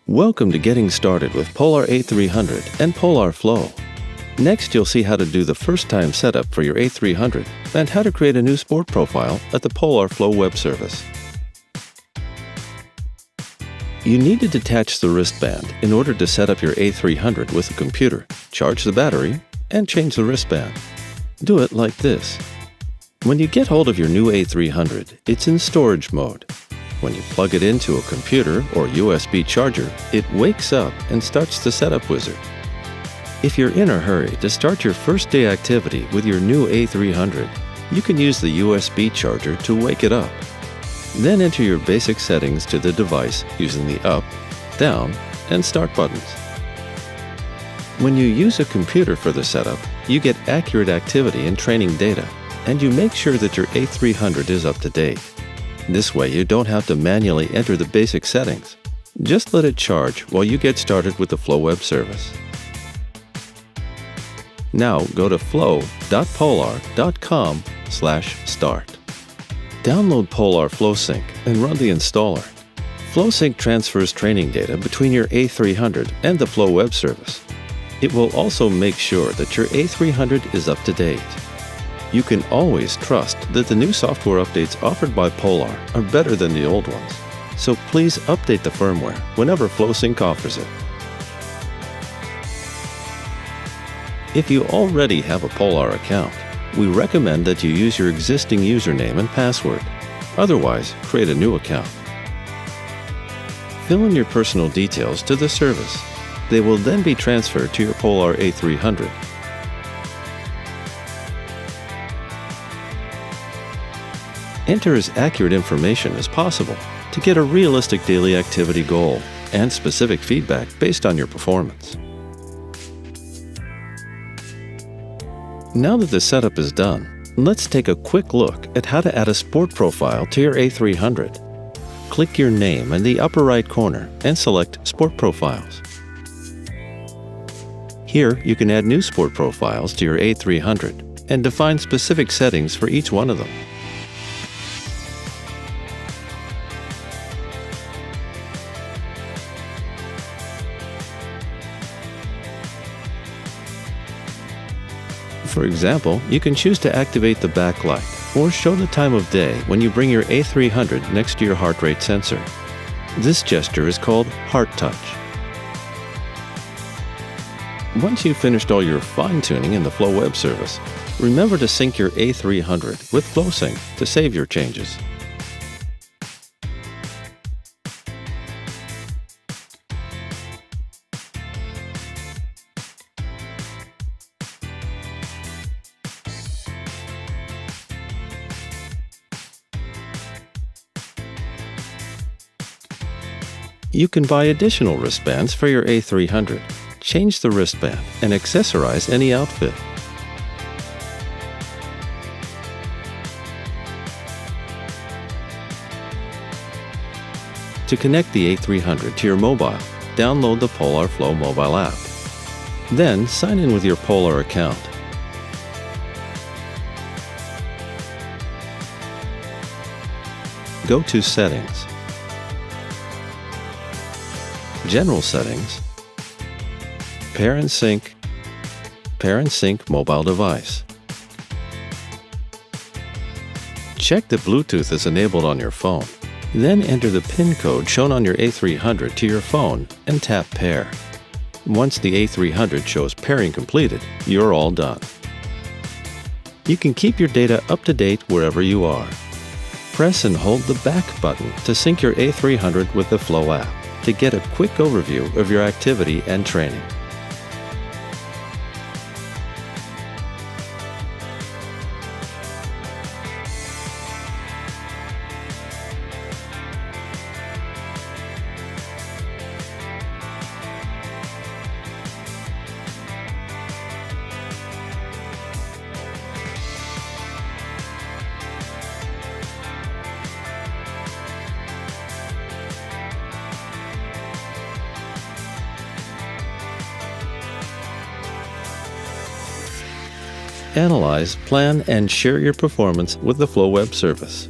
Welcome to Getting Started with Polar A300 and Polar Flow. Next, you'll see how to do the first-time setup for your A300 and how to create a new sport profile at the Polar Flow web service. You need to detach the wristband in order to set up your A300 with a computer, charge the battery, and change the wristband. Do it like this. When you get hold of your new A300, it's in storage mode. When you plug it into a computer or USB charger, it wakes up and starts the setup wizard. If you're in a hurry to start your first day activity with your new A300, you can use the USB charger to wake it up. Then enter your basic settings to the device using the up, down, and start buttons. When you use a computer for the setup, you get accurate activity and training data, and you make sure that your A300 is up to date. This way you don't have to manually enter the basic settings. Just let it charge while you get started with the Flow web service. Now go to flow.polar.com/start. Download Polar Flow Sync and run the installer. Flow Sync transfers training data between your A300 and the Flow web service. It will also make sure that your A300 is up to date. You can always trust that the new software updates offered by Polar are better than the old ones, so please update the firmware whenever FlowSync offers it. If you already have a Polar account, we recommend that you use your existing username and password. Otherwise, create a new account. Fill in your personal details to the service. They will then be transferred to your Polar A300. Enter as accurate information as possible to get a realistic daily activity goal and specific feedback based on your performance. Now that the setup is done, let's take a quick look at how to add a sport profile to your A300. Click your name in the upper right corner and select Sport Profiles. Here you can add new sport profiles to your A300 and define specific settings for each one of them. For example, you can choose to activate the backlight or show the time of day when you bring your A300 next to your heart rate sensor. This gesture is called Heart Touch. Once you've finished all your fine-tuning in the Flow web service, remember to sync your A300 with FlowSync to save your changes. You can buy additional wristbands for your A300, change the wristband, and accessorize any outfit. To connect the A300 to your mobile, download the Polar Flow mobile app. Then sign in with your Polar account. Go to Settings, General Settings, Pair and Sync Mobile Device. Check that Bluetooth is enabled on your phone. Then enter the PIN code shown on your A300 to your phone and tap Pair. Once the A300 shows pairing completed, you're all done. You can keep your data up to date wherever you are. Press and hold the back button to sync your A300 with the Flow app to get a quick overview of your activity and training. Analyze, plan, and share your performance with the Flow web service.